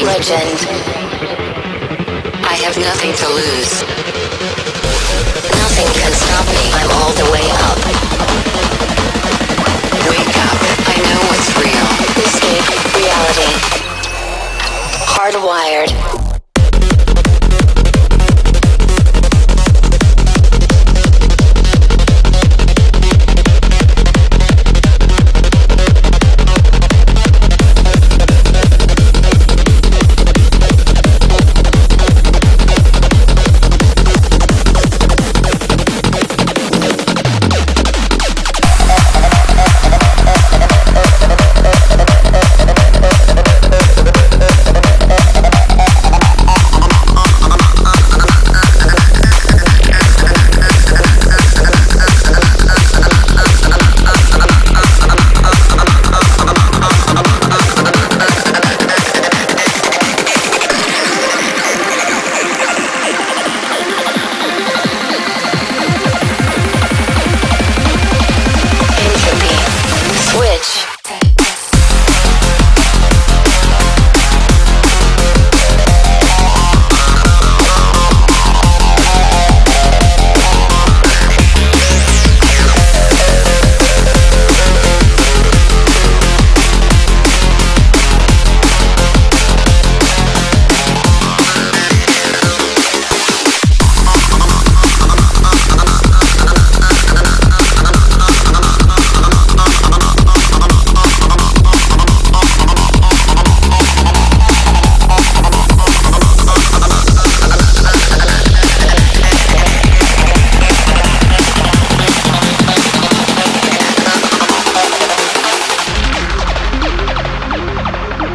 Legend. I have nothing to lose. Nothing can stop me. I'm all the way up. Wake up. I know what's real. Escape reality. Hardwired.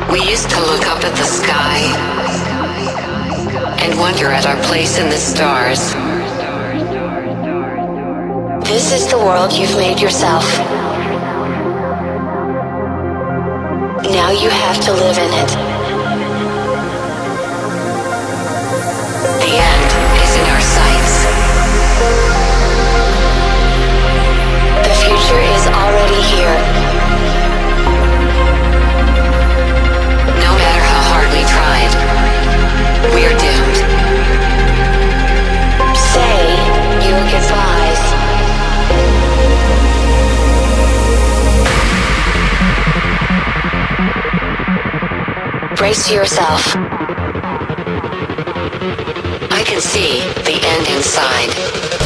We used to look up at the sky and wonder at our place in the stars. This is the world you've made yourself. Now you have to live in it. The end is in our sights. The future is already here. No matter how hard we tried, we are doomed. Say your goodbyes. Brace yourself. I can see the end inside.